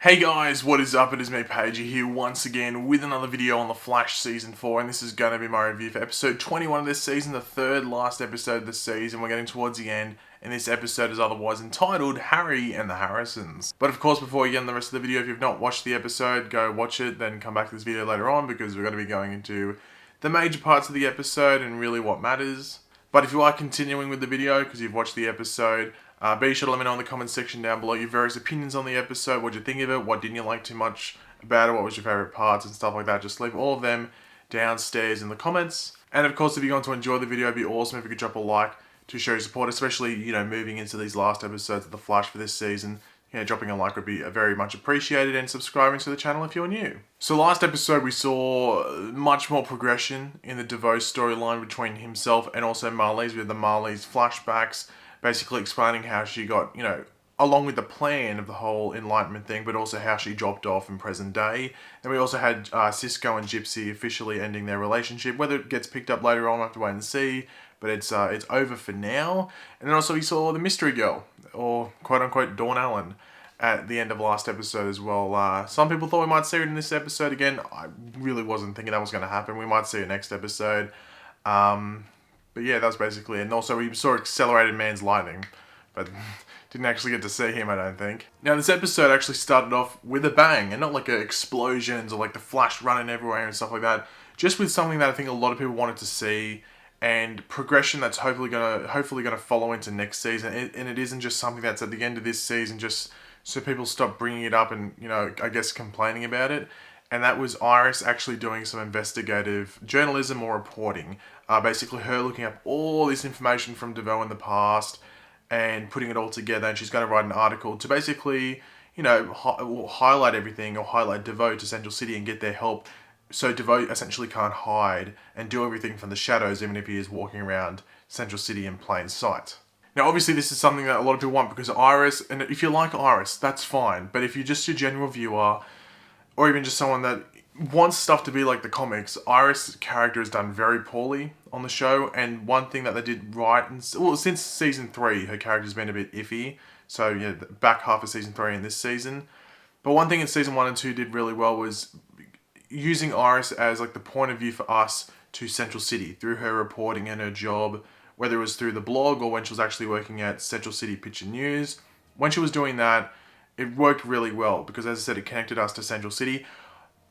Hey guys, what is up? It is me, Pagey, here once again with another video on The Flash Season 4, and this is going to be my review for episode 21 of this season, the third last episode of the season. We're getting towards the end, and this episode is otherwise entitled Harry and the Harrisons. But of course, before we get into the rest of the video, if you've not watched the episode, go watch it, then come back to this video later on, because we're going to be going into the major parts of the episode and really what matters. But if you are continuing with the video, because you've watched the episode, be sure to let me know in the comments section down below your various opinions on the episode. What did you think of it? What didn't you like too much about it? What was your favourite parts and stuff like that? Just leave all of them downstairs in the comments. And of course, if you're going to enjoy the video, it'd be awesome if you could drop a like to show your support, especially, moving into these last episodes of The Flash for this season. Dropping a like would be very much appreciated, and subscribing to the channel if you're new. So last episode we saw much more progression in the DeVoe storyline between himself and also Marley's. We had the Marley's flashbacks, basically explaining how she got, along with the plan of the whole enlightenment thing, but also how she dropped off in present day. And we also had Cisco and Gypsy officially ending their relationship. Whether it gets picked up later on, we'll have to wait and see. But it's over for now. And then also we saw the mystery girl, or quote-unquote Dawn Allen, at the end of last episode as well. Some people thought we might see it in this episode again. I really wasn't thinking that was going to happen. We might see it next episode. But yeah, that was basically it. And also we saw Accelerated Man's Lightning, but didn't actually get to see him, I don't think. Now this episode actually started off with a bang, and not like explosions or like the Flash running everywhere and stuff like that. Just with something that I think a lot of people wanted to see, and progression that's hopefully gonna follow into next season. And it isn't just something that's at the end of this season, just so people stop bringing it up and, I guess complaining about it. And that was Iris actually doing some investigative journalism or reporting. Basically her looking up all this information from DeVoe in the past and putting it all together. And she's going to write an article to basically, highlight everything, or highlight DeVoe to Central City and get their help. So DeVoe essentially can't hide and do everything from the shadows, even if he is walking around Central City in plain sight. Now, obviously, this is something that a lot of people want, because Iris, and if you like Iris, that's fine. But if you're just your general viewer, or even just someone that wants stuff to be like the comics, Iris' character is done very poorly on the show. And one thing that they did right, since season 3, her character's been a bit iffy. So, the back half of season 3 and this season. But one thing in season 1 and 2 did really well was using Iris as like the point of view for us to Central City through her reporting and her job, whether it was through the blog or when she was actually working at Central City Picture News. When she was doing that, it worked really well, because as I said, it connected us to Central City.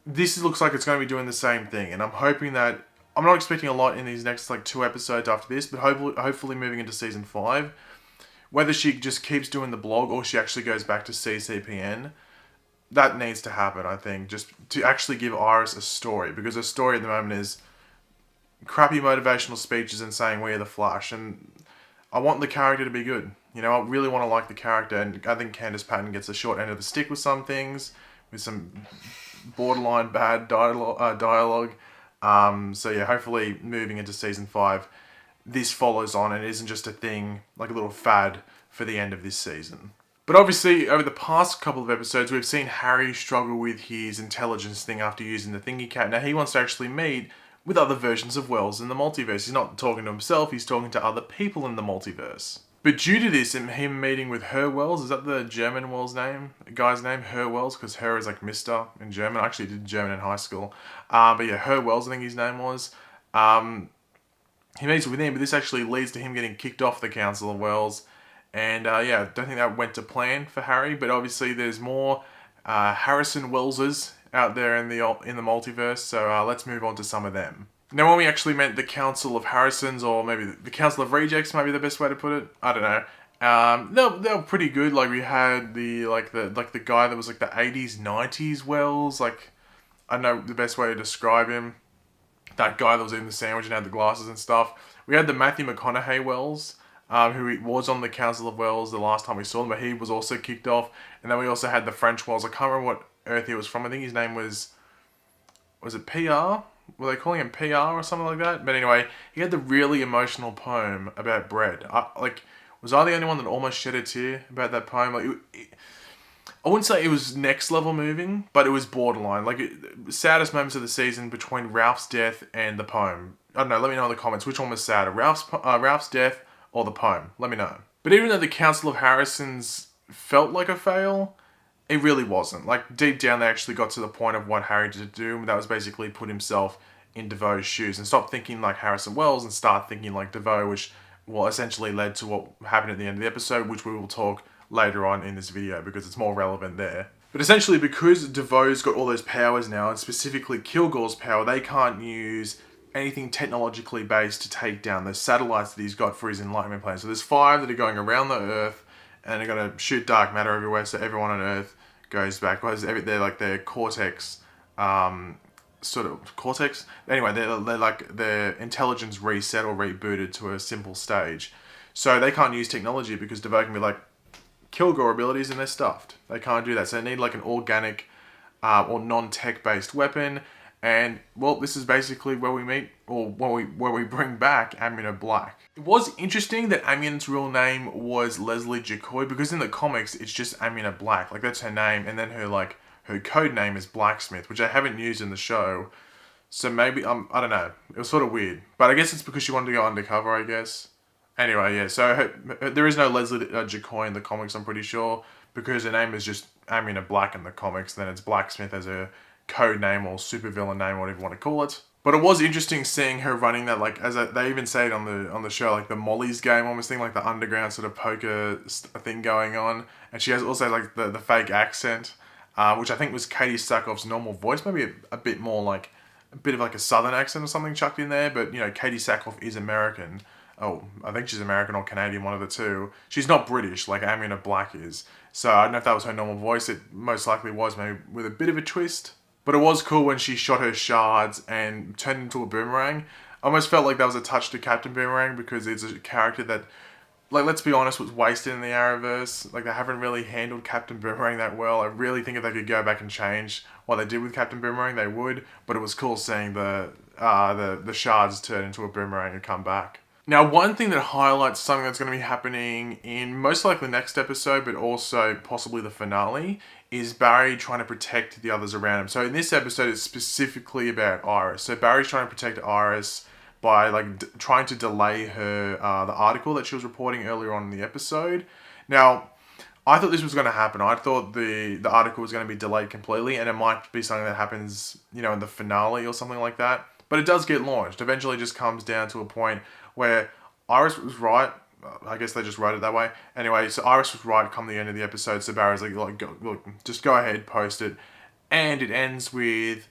This looks like it's going to be doing the same thing, and I'm hoping that, I'm not expecting a lot in these next 2 episodes after this, but hopefully moving into season 5, whether she just keeps doing the blog or she actually goes back to CCPN, that needs to happen, I think, just to actually give Iris a story, because her story at the moment is crappy motivational speeches and saying we're the Flash, and I want the character to be good. I really want to like the character, and I think Candace Patton gets the short end of the stick with some things, with some borderline bad dialogue. So yeah, hopefully moving into season 5, this follows on and it isn't just a thing, like a little fad for the end of this season. But obviously, over the past couple of episodes, we've seen Harry struggle with his intelligence thing after using the thingy cat. Now, he wants to actually meet with other versions of Wells in the multiverse. He's not talking to himself, he's talking to other people in the multiverse. But due to this, and him meeting with Herr Wells, is that the German Wells name? The guy's name, Herr Wells, because Herr is like Mr. in German. I actually did German in high school. But yeah, Herr Wells, I think his name was. He meets with him, but this actually leads to him getting kicked off the Council of Wells. And yeah, I don't think that went to plan for Harry, but obviously there's more Harrison Welleses out there in the multiverse, so let's move on to some of them. Now, when we actually met the Council of Harrisons, or maybe the Council of Rejects, might be the best way to put it. I don't know. They were pretty good. Like, we had the guy that was like the 80s, 90s Wells. Like, I don't know the best way to describe him. That guy that was eating the sandwich and had the glasses and stuff. We had the Matthew McConaughey Wells, who was on the Council of Wells the last time we saw him, but he was also kicked off. And then we also had the French Wells. I can't remember what Earth he was from. I think his name was it PR? Were they calling him PR or something like that? But anyway, he had the really emotional poem about bread. Was I the only one that almost shed a tear about that poem? I wouldn't say it was next level moving, but it was borderline. Saddest moments of the season between Ralph's death and the poem. I don't know, let me know in the comments which one was sadder, Ralph's death or the poem. Let me know. But even though the Council of Harrisons felt like a fail, It really wasn't. Like, deep down, they actually got to the point of what Harry did do, and that was basically put himself in DeVoe's shoes and stop thinking like Harrison Wells and start thinking like DeVoe, which well essentially led to what happened at the end of the episode, which we will talk later on in this video because it's more relevant there. But essentially, because DeVoe's got all those powers now, and specifically Kilgore's power, they can't use anything technologically based to take down those satellites that he's got for his Enlightenment plan. So there's 5 that are going around the Earth, and they're going to shoot dark matter everywhere, so everyone on Earth goes back. They're like their cortex, sort of cortex. Anyway, they're like their intelligence reset or rebooted to a simple stage. So they can't use technology because DeVoe can be like, Kilgore abilities and they're stuffed. They can't do that. So they need like an organic or non-tech based weapon. And well, this is basically where we meet, or where we bring back Amina Black. It was interesting that Amina's real name was Leslie Jacoy, because in the comics it's just Amina Black, like that's her name, and then her code name is Blacksmith, which I haven't used in the show. So maybe I don't know. It was sort of weird, but I guess it's because she wanted to go undercover, I guess. Anyway, yeah. So there is no Leslie Jacoy in the comics, I'm pretty sure, because her name is just Amina Black in the comics. Then it's Blacksmith as her code name or supervillain name, whatever you want to call it. But it was interesting seeing her running that, like, they even say it on the show, like the Molly's game almost thing, like the underground sort of poker thing going on. And she has also like the fake accent, which I think was Katie Sackhoff's normal voice, maybe a bit more like a bit of like a southern accent or something chucked in there. But you know, Katie Sackhoff is American. Oh, I think she's American or Canadian, one of the two. She's not British like Amina Black is. So I don't know if that was her normal voice. It most likely was, maybe with a bit of a twist. But it was cool when she shot her shards and turned into a boomerang. I almost felt like that was a touch to Captain Boomerang, because it's a character that, like, let's be honest, was wasted in the Arrowverse. Like, they haven't really handled Captain Boomerang that well. I really think if they could go back and change what they did with Captain Boomerang, they would. But it was cool seeing the shards turn into a boomerang and come back. Now, one thing that highlights something that's going to be happening in most likely next episode, but also possibly the finale, is Barry trying to protect the others around him. So in this episode, it's specifically about Iris. So Barry's trying to protect Iris by like trying to delay her the article that she was reporting earlier on in the episode. Now, I thought this was going to happen. I thought the article was going to be delayed completely, and it might be something that happens, you know, in the finale or something like that. But it does get launched. Eventually, it just comes down to a point where Iris was right. I guess they just wrote it that way. Anyway, so Iris was right come the end of the episode. So Barry's like look, just go ahead, post it. And it ends with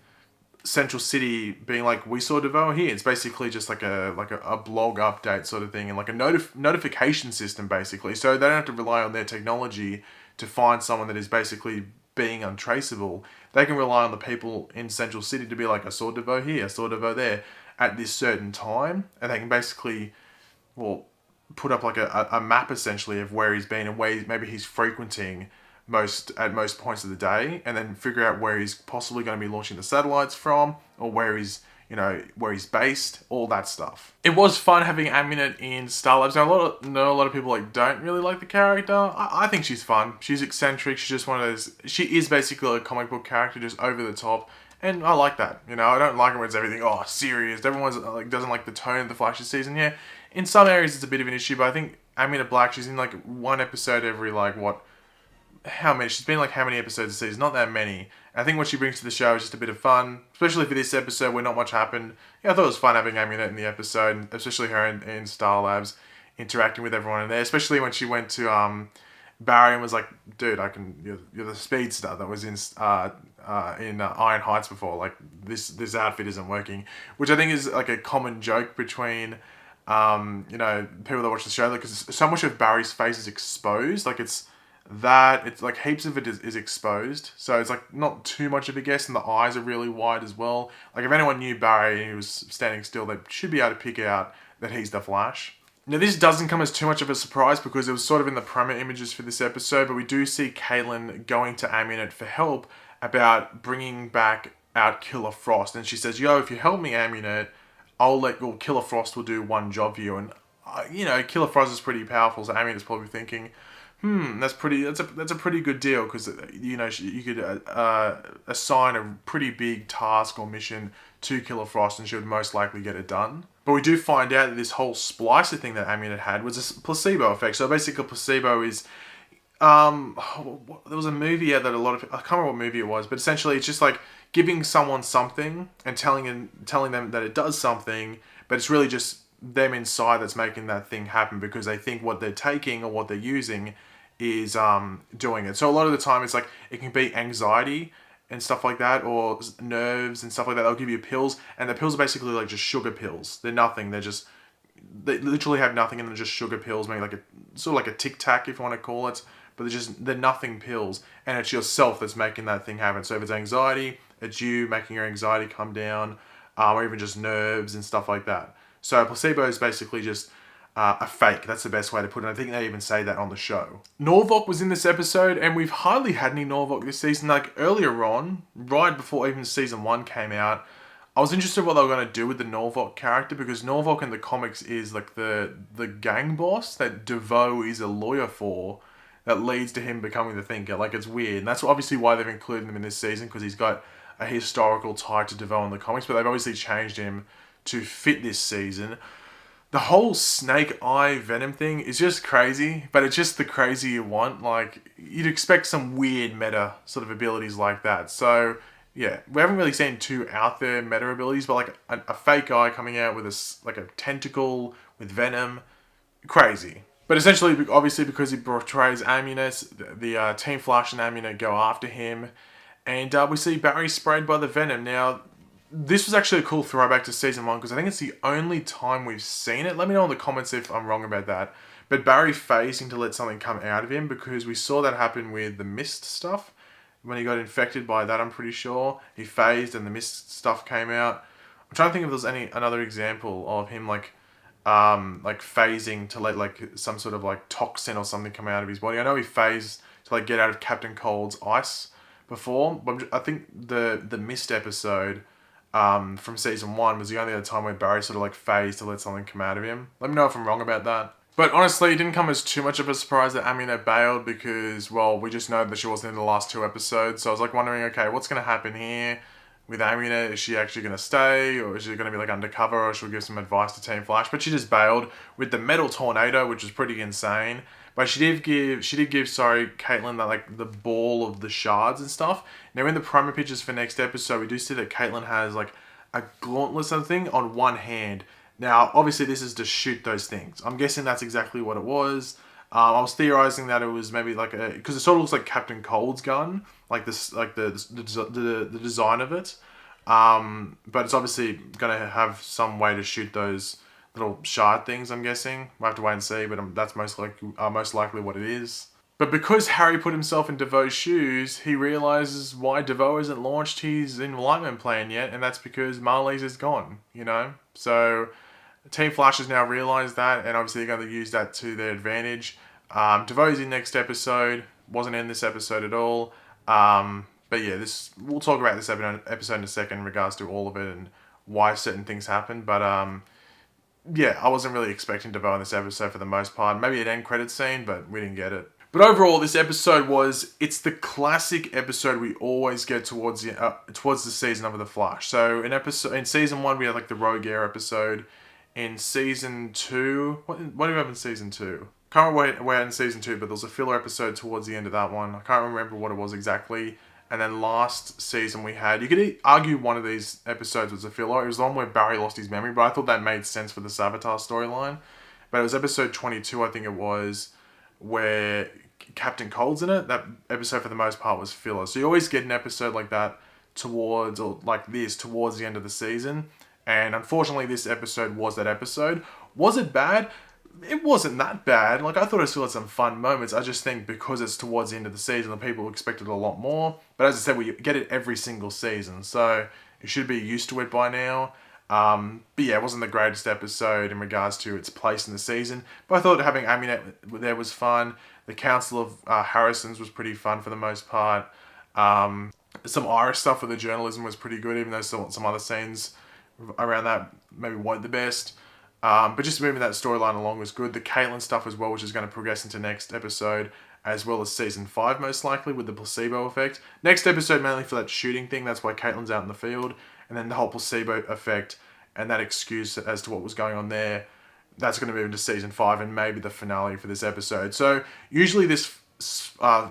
Central City being like, we saw DeVoe here. It's basically just like a blog update sort of thing, and like a notification system basically. So they don't have to rely on their technology to find someone that is basically being untraceable. They can rely on the people in Central City to be like, I saw DeVoe here, I saw DeVoe there at this certain time, and they can basically, well, put up like a map essentially of where he's been and where maybe he's frequenting at most points of the day, and then figure out where he's possibly going to be launching the satellites from, or where he's based, all that stuff. It was fun having Aminet in Star Labs. Now, a lot of people like don't really like the character. I think she's fun. She's eccentric. She's just one of those. She is basically a comic book character, just over the top. And I like that. You know, I don't like it when it's everything, serious. Everyone's like doesn't like the tone of the Flash's season. Yeah, in some areas it's a bit of an issue, but I think Amina Black, she's in like one episode every how many? She's been like how many episodes a season? Not that many. And I think what she brings to the show is just a bit of fun, especially for this episode where not much happened. Yeah, I thought it was fun having Amina in the episode, especially her in Star Labs, interacting with everyone in there. Especially when she went to Barry and was like, "Dude, you're the speedster that was in Iron Heights before. Like this outfit isn't working," which I think is like a common joke between people that watch the show, because so much of Barry's face is exposed. Like it's like heaps of it is exposed, so it's like not too much of a guess, and the eyes are really wide as well. Like if anyone knew Barry and he was standing still, they should be able to pick out that he's the Flash. Now, this doesn't come as too much of a surprise because it was sort of in the promo images for this episode, but we do see Caitlin going to Aminet for help about bringing back out Killer Frost. And she says, yo, if you help me, Aminet, Killer Frost will do one job for you. And, Killer Frost is pretty powerful, so Aminet's probably thinking, that's a pretty good deal, because, you could assign a pretty big task or mission to Killer Frost and she would most likely get it done. But we do find out that this whole splicer thing that Aminet had was a placebo effect. So basically, a placebo is there was a movie that a lot of I can't remember what movie it was, but essentially it's just like giving someone something and telling them that it does something, but it's really just them inside that's making that thing happen because they think what they're taking or what they're using is doing it. So a lot of the time it's like it can be anxiety and stuff like that, or nerves and stuff like that. They'll give you pills, and the pills are basically like just sugar pills. They're nothing. They literally have nothing in them, just sugar pills, maybe like a sort of like a Tic Tac if you want to call it. But they're nothing pills, and it's yourself that's making that thing happen. So if it's anxiety, it's you making your anxiety come down, or even just nerves and stuff like that. So a placebo is basically just a fake. That's the best way to put it. I think they even say that on the show. Norvok was in this episode, and we've hardly had any Norvok this season. Like earlier on, right before even season 1 came out, I was interested in what they were going to do with the Norvok character, because Norvok in the comics is like the gang boss that DeVoe is a lawyer for, that leads to him becoming the Thinker. Like, it's weird. And that's obviously why they've included him in this season, because he's got a historical tie to DeVoe in the comics, but they've obviously changed him to fit this season. The whole snake eye venom thing is just crazy, but it's just the crazy you want. Like, you'd expect some weird meta sort of abilities like that. So, yeah, we haven't really seen two out there meta abilities, but like a fake eye coming out with like a tentacle with venom, crazy. But essentially, obviously, because he portrays Amunet, the Team Flash and Amunet go after him, and we see Barry sprayed by the venom. Now, this was actually a cool throwback to season 1, because I think it's the only time we've seen it. Let me know in the comments if I'm wrong about that. But Barry phasing to let something come out of him, because we saw that happen with the mist stuff. When he got infected by that, I'm pretty sure. He phased and the mist stuff came out. I'm trying to think if there's another example of him like phasing to let like some sort of like toxin or something come out of his body. I know he phased to like get out of Captain Cold's ice before, but I think the mist episode from season 1 was the only other time where Barry sort of like phased to let something come out of him. Let me know if I'm wrong about that. But honestly, it didn't come as too much of a surprise that Amunet bailed, because, well, we just know that she wasn't in the last 2 episodes. So I was like wondering, okay, what's going to happen here with Amunet? Is she actually going to stay, or is she going to be like undercover, or she'll give some advice to Team Flash? But she just bailed with the metal tornado, which was pretty insane. But she did give Caitlin that like the ball of the shards and stuff. Now in the promo pictures for next episode, we do see that Caitlin has like a gauntlet something on one hand. Now, obviously, this is to shoot those things. I'm guessing that's exactly what it was. I was theorizing that it was maybe like because it sort of looks like Captain Cold's gun, like this, like the design of it. But it's obviously gonna have some way to shoot those little shard things. I'm guessing. We'll have to wait and see, but that's most likely what it is. But because Harry put himself in DeVoe's shoes, he realizes why DeVoe isn't launched his Enlightenment plan yet, and that's because Marlies is gone. So Team Flash has now realised that, and obviously they're going to use that to their advantage. DeVoe's in next episode, wasn't in this episode at all. But yeah, we'll talk about this episode in a second in regards to all of it and why certain things happen. But yeah, I wasn't really expecting DeVoe in this episode for the most part. Maybe an end credit scene, but we didn't get it. But overall, this episode it's the classic episode we always get towards the season of The Flash. So in season 1, we had like the Rogue Air episode. In season 2, what do we have in season 2? Can't remember where in season 2, but there was a filler episode towards the end of that one. I can't remember what it was exactly. And then last season you could argue one of these episodes was a filler. It was the one where Barry lost his memory, but I thought that made sense for the Savitar storyline. But it was episode 22, I think it was, where Captain Cold's in it. That episode for the most part was filler. So you always get an episode like that towards the end of the season. And unfortunately, this episode was that episode. Was it bad? It wasn't that bad. Like, I thought it still had some fun moments. I just think because it's towards the end of the season, the people expected a lot more. But as I said, we get it every single season. So you should be used to it by now. But yeah, it wasn't the greatest episode in regards to its place in the season. But I thought having Amunet there was fun. The Council of Harrisons was pretty fun for the most part. Some Irish stuff with the journalism was pretty good, even though some other scenes around that maybe weren't the best. But just moving that storyline along was good. The Caitlin stuff as well, which is going to progress into next episode, as well as season 5 most likely with the placebo effect. Next episode mainly for that shooting thing, that's why Caitlin's out in the field. And then the whole placebo effect and that excuse as to what was going on there, that's going to move into season 5 and maybe the finale for this episode. So usually this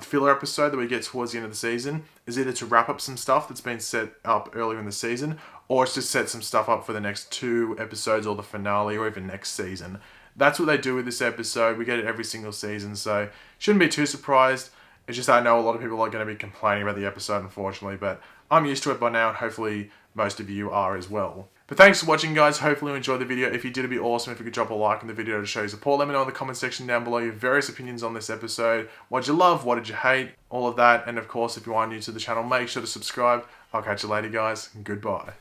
filler episode that we get towards the end of the season is either to wrap up some stuff that's been set up earlier in the season, or it's to set some stuff up for the next 2 episodes or the finale or even next season. That's what they do with this episode. We get it every single season, so shouldn't be too surprised. It's just I know a lot of people are going to be complaining about the episode, unfortunately, but I'm used to it by now, and hopefully most of you are as well. But thanks for watching, guys. Hopefully you enjoyed the video. If you did, it'd be awesome if you could drop a like on the video to show your support. Let me know in the comment section down below your various opinions on this episode. What did you love? What did you hate? All of that. And of course, if you are new to the channel, make sure to subscribe. I'll catch you later, guys. Goodbye.